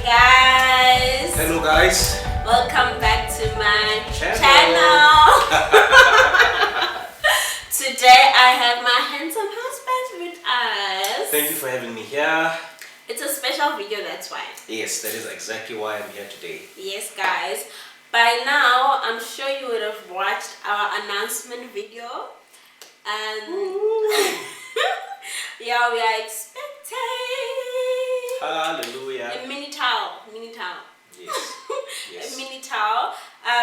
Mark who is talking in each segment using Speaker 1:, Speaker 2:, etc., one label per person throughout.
Speaker 1: guys.
Speaker 2: Hello guys.
Speaker 1: Welcome back to my
Speaker 2: channel.
Speaker 1: Today I have my handsome husband with us.
Speaker 2: Thank you for having me here.
Speaker 1: It's a special video, that's why.
Speaker 2: Yes, that is exactly why I'm here today.
Speaker 1: Yes guys. By now I'm sure you would have watched our announcement video. And yeah, we are expecting
Speaker 2: Hallelujah.
Speaker 1: a mini towel.
Speaker 2: Yes. Yes.
Speaker 1: A mini towel.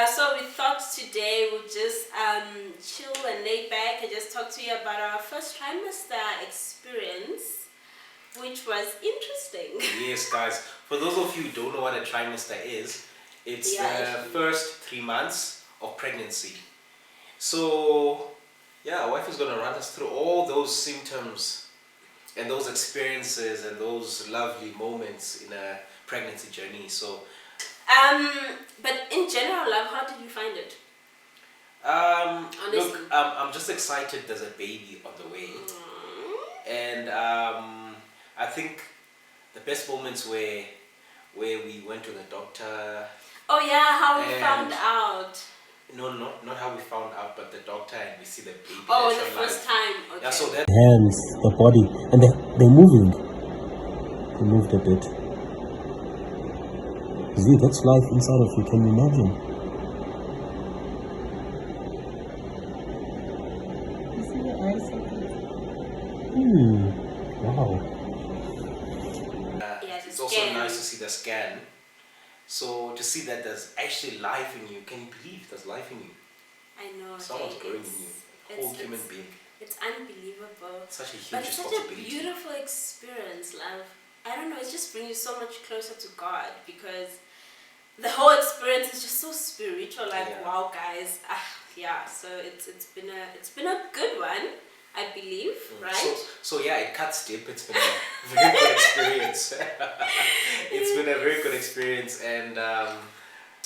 Speaker 1: So we thought today we'd just chill and lay back and just talk to you about our first trimester experience, which was interesting.
Speaker 2: Yes, guys. For those of you who don't know what a trimester is, it's the first 3 months of pregnancy. So, yeah, our wife is going to run us through all those symptoms and those experiences and those lovely moments in a pregnancy journey. So,
Speaker 1: but in general, love, how did you find it?
Speaker 2: Look, I'm just excited there's a baby on the way. And I think the best moments were where we went to the doctor.
Speaker 1: Oh yeah, how we found out.
Speaker 2: No, not how we found out, but the doctor and we see the baby.
Speaker 1: Oh, the first time. Okay.
Speaker 2: Yeah, so that
Speaker 3: hands, the body, and they're moving. They moved a bit. See, that's life inside of you. Can you imagine? You see the eyes of it? Wow.
Speaker 2: it's also nice to see the scan. So to see that there's actually life in you. Can you believe there's life in you?
Speaker 1: I know.
Speaker 2: Someone's growing in you. A whole human being.
Speaker 1: It's unbelievable.
Speaker 2: Such a huge
Speaker 1: but it's
Speaker 2: responsibility.
Speaker 1: such a beautiful experience, love. I don't know, it just brings you so much closer to God because the whole experience is just so spiritual. Like, wow, guys. Yeah, so it's been a good one, I believe, right?
Speaker 2: So yeah, it cuts deep. It's been a very good experience. It's been a very good experience, and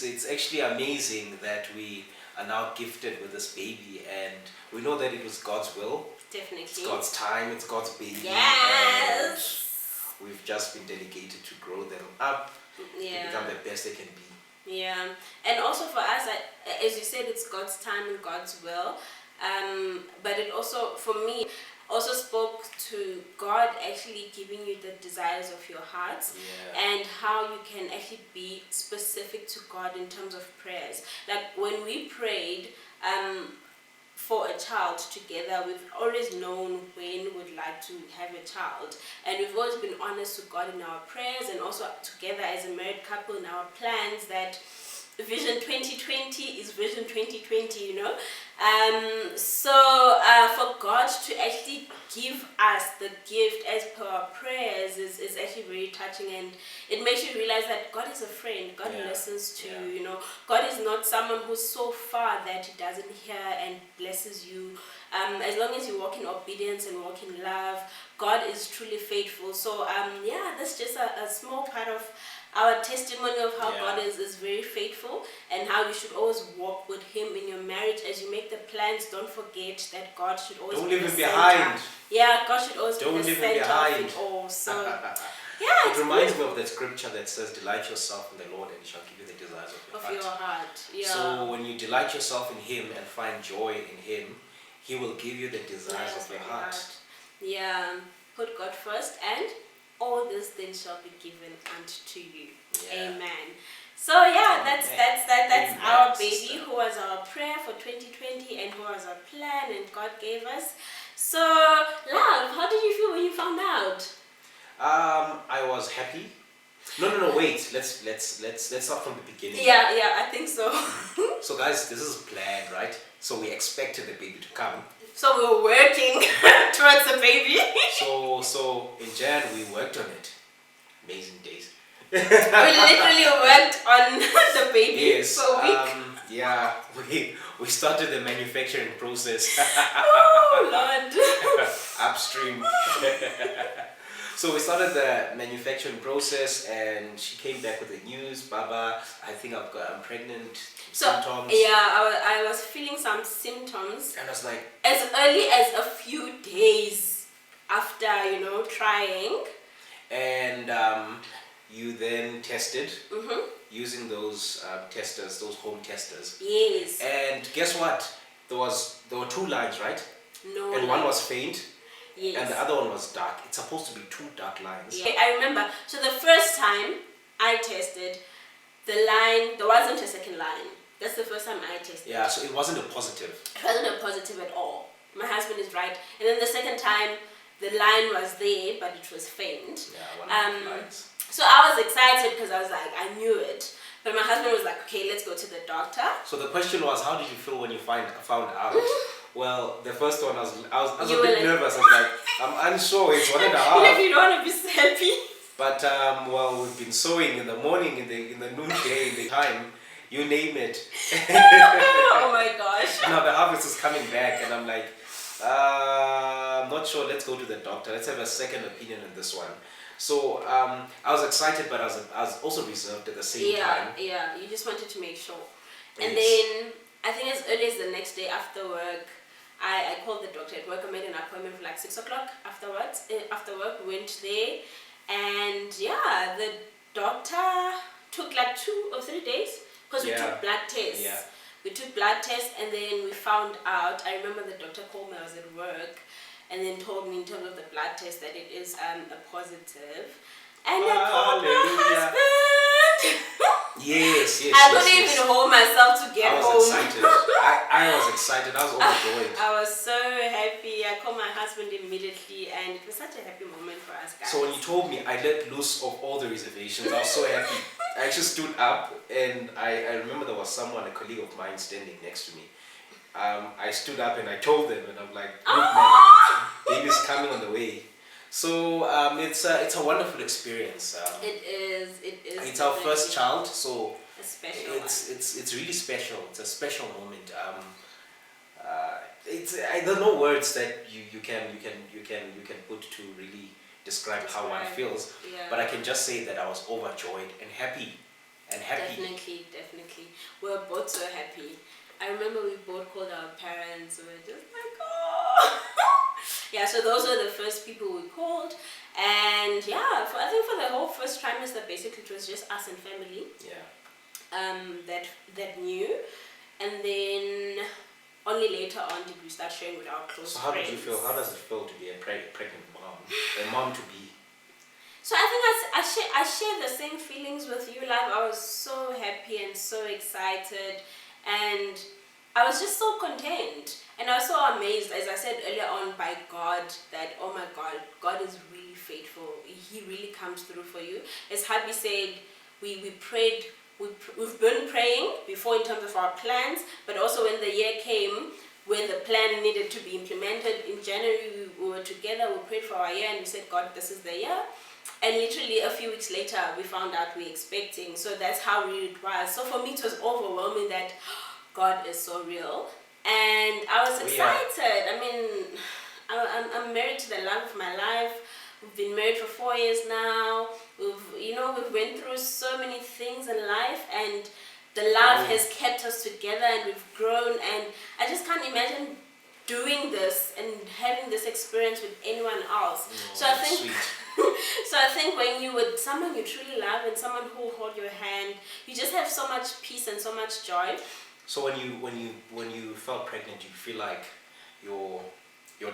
Speaker 2: it's actually amazing that we are now gifted with this baby, and we know that it was God's will.
Speaker 1: Definitely.
Speaker 2: It's God's time. It's God's baby.
Speaker 1: Yes.
Speaker 2: And we've just been dedicated to grow them up. To become the best they can be.
Speaker 1: Yeah, and also for us, as you said, it's God's time and God's will. But it also, for me, also spoke to God actually giving you the desires of your hearts, and how you can actually be specific to God in terms of prayers. Like when we prayed for a child together, we've always known when we'd like to have a child, and we've always been honest to God in our prayers, and also together as a married couple in our plans that Vision 2020 is Vision 2020, you know. So for God to actually give us the gift as per our prayers is actually very touching, and it makes you realize that God is a friend. God listens to you, you know. God is not someone who's so far that he doesn't hear and blesses you. As long as you walk in obedience and walk in love, God is truly faithful. So yeah, that's just a small part of our testimony of how God is very faithful, and how you should always walk with him in your marriage. As you make the plans, don't forget that God should always
Speaker 2: don't
Speaker 1: be
Speaker 2: leave
Speaker 1: the
Speaker 2: him
Speaker 1: center.
Speaker 2: behind.
Speaker 1: Yeah, God should always
Speaker 2: don't
Speaker 1: be the
Speaker 2: leave him
Speaker 1: center
Speaker 2: behind.
Speaker 1: of it all. So yeah,
Speaker 2: it reminds me of that scripture that says, delight yourself in the Lord and he shall give you the desires of your heart.
Speaker 1: Yeah.
Speaker 2: So when you delight yourself in him and find joy in him, he will give you the desires of your heart.
Speaker 1: Yeah, put God first, and all these things shall be given unto you. Amen. So yeah, that's
Speaker 2: Amen,
Speaker 1: our baby,
Speaker 2: sister.
Speaker 1: who was our prayer for 2020 and who was our plan, and God gave us. So love, how did you feel when you found out?
Speaker 2: I was happy. No, wait. Let's start from the beginning.
Speaker 1: Yeah, I think so.
Speaker 2: So guys, this is planned, right? So we expected the baby to come.
Speaker 1: So we were working towards the baby.
Speaker 2: So in Jan we worked on it. Amazing days.
Speaker 1: We literally worked on the baby for a week.
Speaker 2: Yeah, we started the manufacturing process.
Speaker 1: Oh Lord.
Speaker 2: Upstream. So we started the manufacturing process, and she came back with the news, Baba, I think I'm pregnant. Symptoms.
Speaker 1: Yeah, I was feeling some symptoms.
Speaker 2: And I was like,
Speaker 1: as early as a few days after, trying.
Speaker 2: And you then tested using those testers, those home testers.
Speaker 1: Yes.
Speaker 2: And guess what? There were 2 lines, right?
Speaker 1: No.
Speaker 2: And one was faint.
Speaker 1: Yes.
Speaker 2: And the other one was dark. It's supposed to be 2 dark lines.
Speaker 1: Yeah, I remember. So the first time I tested, there wasn't a second line. That's the first time I tested.
Speaker 2: Yeah, so it wasn't a positive.
Speaker 1: It wasn't a positive at all. My husband is right. And then the second time, the line was there, but it was faint.
Speaker 2: Yeah, one of the lines.
Speaker 1: So I was excited because I was like, I knew it. But my husband was like, okay, let's go to the doctor.
Speaker 2: So the question was, how did you feel when you found out? Well, the first one, I was a bit nervous. I was like, I'm unsure. It's 1.5.
Speaker 1: You don't want to be so happy.
Speaker 2: But well, we've been sewing in the morning, in the noonday, in the time, you name it.
Speaker 1: Oh my gosh.
Speaker 2: Now the harvest is coming back, and I'm like, I'm not sure. Let's go to the doctor. Let's have a second opinion on this one. So I was excited, but I was also reserved at the same time.
Speaker 1: Yeah, you just wanted to make sure.
Speaker 2: Yes.
Speaker 1: And then I think as early as the next day after work, I called the doctor at work. I made an appointment for like 6 o'clock afterwards. After work, went there, and yeah, the doctor took like 2 or 3 days because we took blood tests.
Speaker 2: Yeah.
Speaker 1: We took blood tests, and then we found out. I remember the doctor called me. I was at work, and then told me in terms of the blood test that it is a positive. And I called my husband.
Speaker 2: Yes.
Speaker 1: I couldn't even hold myself to get home.
Speaker 2: I was excited. I was excited. I was overjoyed.
Speaker 1: I was so happy. I called my husband immediately, and it was such a happy moment for us guys.
Speaker 2: So when you told me, I let loose of all the reservations. I was so happy. I actually stood up, and I remember there was someone, a colleague of mine, standing next to me. I stood up and I told them, and I'm like, look, man, baby's coming on the way. So it's a wonderful experience.
Speaker 1: It is.
Speaker 2: It's our first child, so
Speaker 1: a special
Speaker 2: it's really special. It's a special moment. I don't know words that you can put to really describe how one feels.
Speaker 1: Yeah.
Speaker 2: But I can just say that I was overjoyed and happy.
Speaker 1: Definitely. We were both so happy. I remember we both called our parents. We were just like, oh. Yeah, so those were the first people we called. And yeah, I think for the whole first trimester, basically it was just us and family.
Speaker 2: Yeah.
Speaker 1: That knew. And then only later on did we start sharing with our close friends.
Speaker 2: So how did you feel? How does it feel to be a pregnant mom? A mom to be?
Speaker 1: So I think I share the same feelings with you, love. I was so happy and so excited, and I was just so content, and I was so amazed, as I said earlier on, by God, that oh my God, God is really faithful. He really comes through for you. As hubby said, we prayed. We've been praying before in terms of our plans, but also when the year came, when the plan needed to be implemented in January, we were together. We prayed for our year, and we said, God, this is the year. And literally a few weeks later, we found out we're expecting. So that's how real it was. So for me, it was overwhelming that God is so real. And I was excited. I mean, I'm married to the love of my life. We've been married for 4 years now. We've went through so many things in life, and the love has kept us together, and we've grown. And I just can't imagine doing this and having this experience with anyone else. So I think when you with someone you truly love and someone who will hold your hand, you just have so much peace and so much joy.
Speaker 2: So when you felt pregnant, you feel like your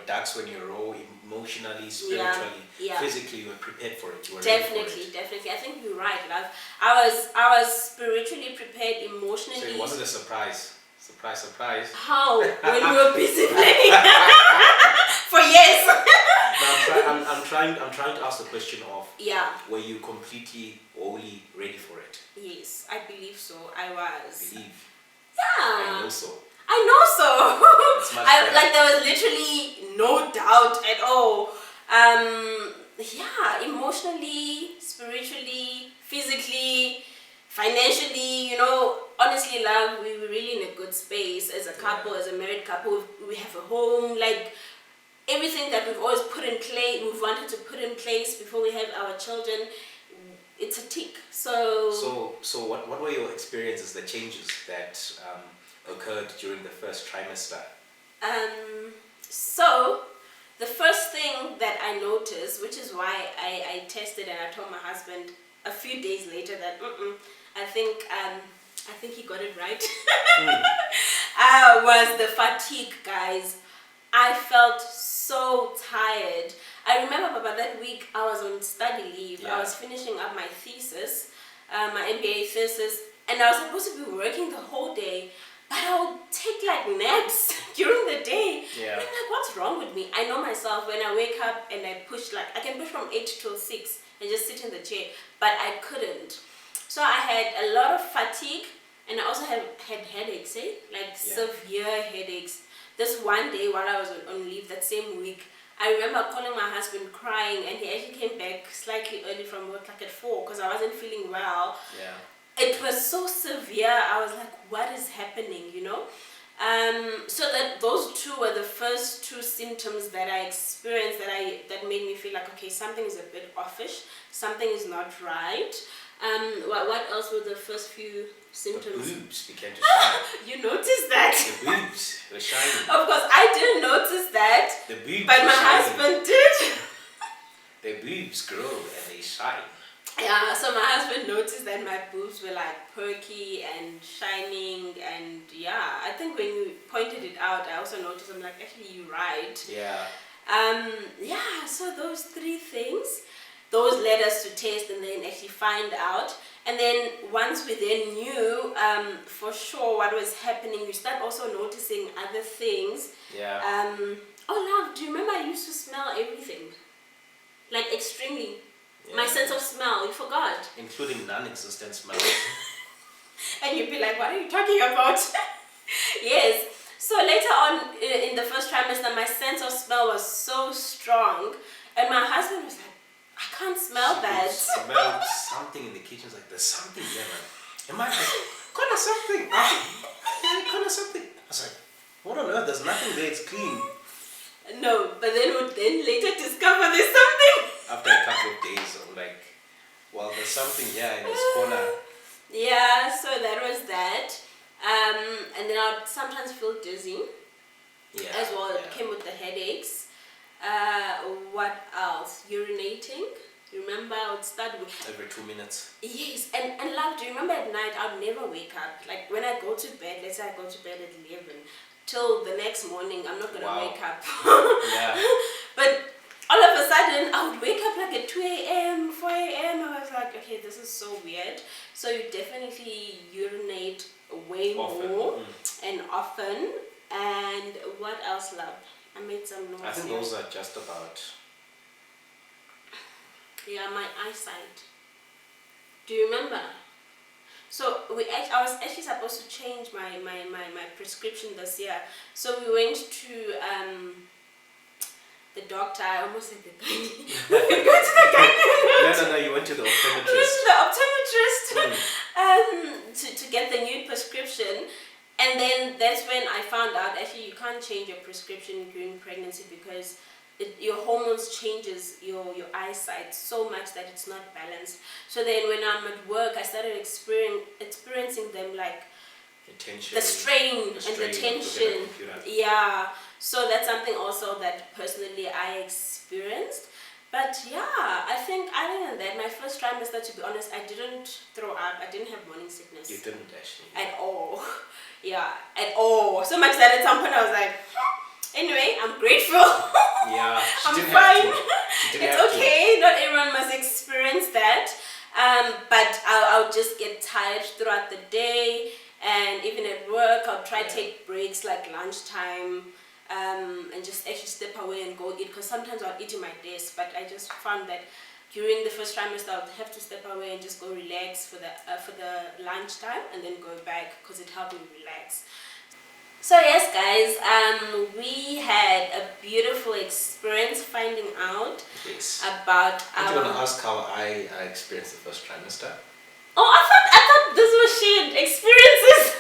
Speaker 2: ducks were in a row, emotionally, spiritually, physically, you were prepared for it. You were
Speaker 1: definitely. I think you're right, love. I was spiritually prepared, emotionally.
Speaker 2: So it wasn't a surprise. Surprise.
Speaker 1: How? When you were busy playing for years.
Speaker 2: Now I'm trying to ask the question of were you completely wholly ready for it?
Speaker 1: Yes, I believe so. I was.
Speaker 2: Believe.
Speaker 1: Yeah.
Speaker 2: I know so.
Speaker 1: Like there was literally no doubt at all. Emotionally, spiritually, physically, financially, honestly, love, we were really in a good space as a couple, as a married couple. We have a home, like everything that we've always we've wanted to put in place before we have our children. It's a tick. So
Speaker 2: what were your experiences, the changes that occurred during the first trimester?
Speaker 1: So the first thing that I noticed, which is why I tested and I told my husband, a few days later that I think he got it right. Was the fatigue, guys. I felt so tired. I remember about that week I was on study leave. I was finishing up my thesis, my MBA thesis, and I was supposed to be working the whole day, but I would take like naps during the day.
Speaker 2: Yeah.
Speaker 1: And I'm like, what's wrong with me? I know myself, when I wake up and I push, like I can push from 8 till 6 and just sit in the chair, but I couldn't. So I had a lot of fatigue, and I also had headaches, severe headaches. This one day while I was on leave that same week, I remember calling my husband crying, and he actually came back slightly early from work, like at 4, because I wasn't feeling well.
Speaker 2: Yeah.
Speaker 1: It was so severe. I was like, what is happening, you know? So that those two were the first two symptoms that I experienced that made me feel like, okay, something is a bit offish, something is not right. What else were the first few symptoms?
Speaker 2: The boobs began to shine.
Speaker 1: You noticed that?
Speaker 2: The boobs were shining.
Speaker 1: Of course, I didn't notice that.
Speaker 2: The boobs
Speaker 1: but
Speaker 2: were
Speaker 1: my
Speaker 2: shining.
Speaker 1: husband did.
Speaker 2: The boobs grow and they shine.
Speaker 1: Yeah, so my husband noticed that my boobs were like perky and shining, and yeah, I think when you pointed it out, I also noticed, I'm like, actually, you're right.
Speaker 2: Yeah.
Speaker 1: So those three things, those led us to test and then actually find out. And then once we then knew for sure what was happening, you start also noticing other things.
Speaker 2: Yeah.
Speaker 1: Oh, love, do you remember I used to smell everything? Like extremely.
Speaker 2: Yeah.
Speaker 1: My sense of smell, you forgot.
Speaker 2: Including non-existent smells.
Speaker 1: And you'd be like, what are you talking about? Yes. So later on in the first trimester, my sense of smell was so strong. And my husband was like, I can't smell that.
Speaker 2: Smelled something in the kitchen. It's like, there's something there, man. Am I like, kind of something? Kind of something. I was like, what on earth? There's nothing there. It's clean.
Speaker 1: No, but then we'd then later discover there's something.
Speaker 2: After a couple of days, I'm like, well, there's something here in this corner.
Speaker 1: Yeah, so that was that. And then I would sometimes feel dizzy as well. It came with the headaches. What else? Urinating. Remember, I would start with...
Speaker 2: Every 2 minutes.
Speaker 1: Yes, and love, do you remember at night, I would never wake up. Like when I go to bed, let's say I go to bed at 11, till the next morning, I'm not going to wake up.
Speaker 2: Yeah.
Speaker 1: But all of a sudden, I would wake up like at 2 a.m., 4 a.m. I was like, okay, this is so weird. So you definitely urinate way more and often. And what else, love? I made some notes.
Speaker 2: I think those are just about...
Speaker 1: Yeah, my eyesight. Do you remember? So I was actually supposed to change my prescription this year. So we went to the doctor. I almost said the gynae. We could go to the gynae.
Speaker 2: No, you went to the optometrist.
Speaker 1: We went to the optometrist to get the new prescription. And then that's when I found out actually you can't change your prescription during pregnancy because your hormones changes your eyesight so much that it's not balanced. So then when I'm at work, I started experiencing them like the strain and the tension. Yeah, so that's something also that personally I experienced. But yeah, I think other than that, my first trimester, to be honest, I didn't throw up. I didn't have morning sickness.
Speaker 2: You didn't actually.
Speaker 1: At all. Yeah, at all. So much that at some point I was like, anyway, I'm grateful.
Speaker 2: Yeah,
Speaker 1: I'm fine. It's okay. Not everyone must experience that. But I'll just get tired throughout the day, and even at work, I'll try to take breaks like lunchtime, and just actually step away and go eat. Because sometimes I'll eat in my desk, but I just found that during the first trimester, I'll have to step away and just go relax for the lunchtime, and then go back because it helped me relax. So yes, guys, we had a beautiful experience finding out about our...
Speaker 2: I'm going to ask how I experienced the first trimester.
Speaker 1: Oh, I thought this was shared experiences.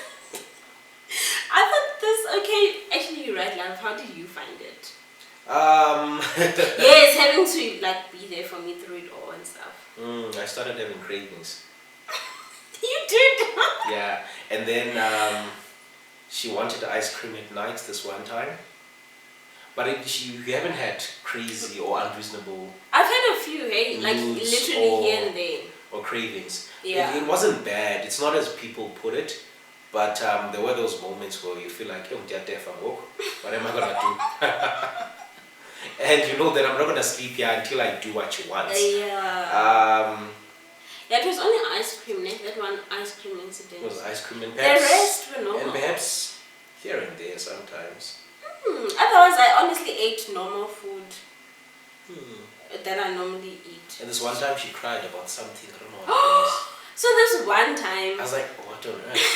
Speaker 1: I thought this... Okay, actually you're right, love. How did you find it? Yes, having to like be there for me through it all and stuff.
Speaker 2: I started having cravings.
Speaker 1: You did?
Speaker 2: Yeah, and then... she wanted ice cream at night this one time, but you haven't had crazy or unreasonable.
Speaker 1: I've had a few, hey, like literally
Speaker 2: or,
Speaker 1: here and there.
Speaker 2: or cravings.
Speaker 1: Yeah.
Speaker 2: It wasn't bad. It's not as people put it, but there were those moments where you feel like, oh, what am I gonna do? And you know that I'm not gonna sleep here until I do what you want.
Speaker 1: Yeah. Yeah, it was only ice cream, that one ice cream incident.
Speaker 2: It was ice cream and
Speaker 1: The
Speaker 2: perhaps,
Speaker 1: rest were normal.
Speaker 2: and perhaps here and there sometimes.
Speaker 1: Otherwise, I honestly ate normal food that I normally eat.
Speaker 2: And this one time she cried about something, I don't know what it was.
Speaker 1: So this one time,
Speaker 2: I was like, what on earth?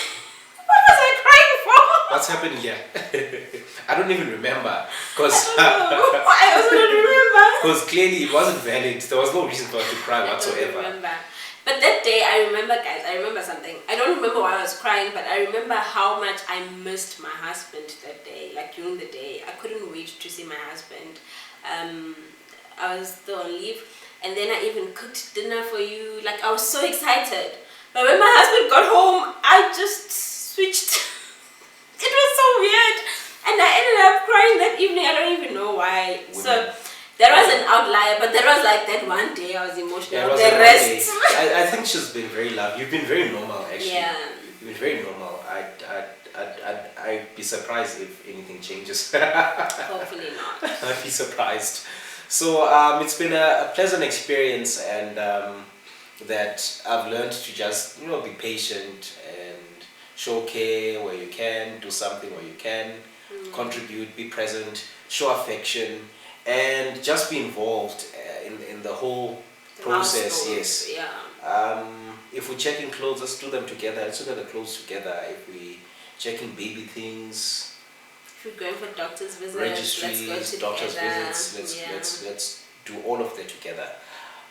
Speaker 1: what was I crying for?
Speaker 2: What's happened here? I don't even remember. Because
Speaker 1: I also don't remember.
Speaker 2: clearly it wasn't valid. There was no reason for her to cry whatsoever.
Speaker 1: I don't remember. But that day, I remember, guys, I remember something. I don't remember why I was crying, but I remember how much I missed my husband that day. Like during the day, I couldn't wait to see my husband. I was still on leave, and then I even cooked dinner for you. Like I was so excited. But when my husband got home, I just switched. It was so weird, and I ended up crying that evening. I don't even know why.
Speaker 2: Women.
Speaker 1: So that was an outlier, but that was like that one day I was emotional.
Speaker 2: Yeah,
Speaker 1: the rest,
Speaker 2: I think she's been very lovely. You've been very normal, actually.
Speaker 1: yeah.
Speaker 2: You've been very normal. I'd be surprised if anything changes.
Speaker 1: Hopefully not.
Speaker 2: I'd be surprised. So it's been a pleasant experience, and that I've learned to just be patient and show care where you can, do something where you can, contribute, be present, show affection, and just be involved in the whole process.
Speaker 1: Household,
Speaker 2: Yes.
Speaker 1: Yeah.
Speaker 2: If we're checking clothes, let's do them together. Let's look at the clothes together. If we checking baby things,
Speaker 1: If we're going for doctor's visits,
Speaker 2: registries,
Speaker 1: let's go
Speaker 2: doctor's
Speaker 1: together.
Speaker 2: visits,
Speaker 1: Yeah.
Speaker 2: let's do all of that together.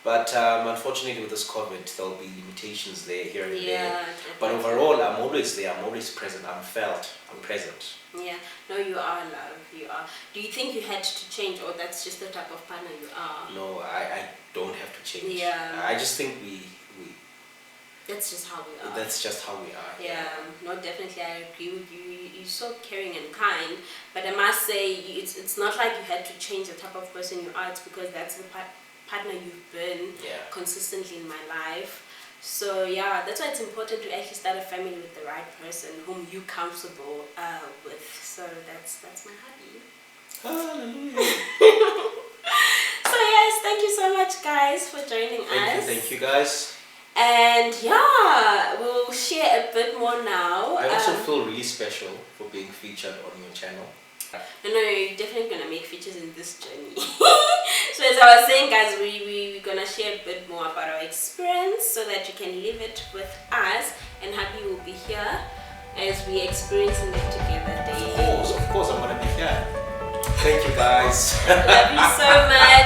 Speaker 2: But unfortunately with this COVID, there'll be limitations there, here and there.
Speaker 1: Yeah.
Speaker 2: But
Speaker 1: definitely.
Speaker 2: overall, I'm always there. I'm always present. I'm felt. I'm present.
Speaker 1: Yeah. No, you are, love. You are. Do you think you had to change, or that's just the type of partner you are?
Speaker 2: No, I don't have to change.
Speaker 1: Yeah.
Speaker 2: I just think we
Speaker 1: That's just how we are.
Speaker 2: that's just how we are.
Speaker 1: Yeah, no, definitely, I agree with you. You're so caring and kind, but I must say, it's not like you had to change the type of person you are. It's because that's the partner you've been consistently in my life. So yeah, that's why it's important to actually start a family with the right person whom you're comfortable with. So that's my hobby.
Speaker 2: Hallelujah.
Speaker 1: So yes, thank you so much, guys, for joining us.
Speaker 2: Thank you guys.
Speaker 1: And yeah, we'll share a bit more now.
Speaker 2: I also feel really special for being featured on your channel.
Speaker 1: No, you're definitely gonna make features in this journey. So as I was saying, guys, we're gonna share a bit more about our experience so that you can live it with us, and Happy will be here as we experiencing it together daily.
Speaker 2: Of course, I'm gonna be here. Thank you guys.
Speaker 1: Love you so much.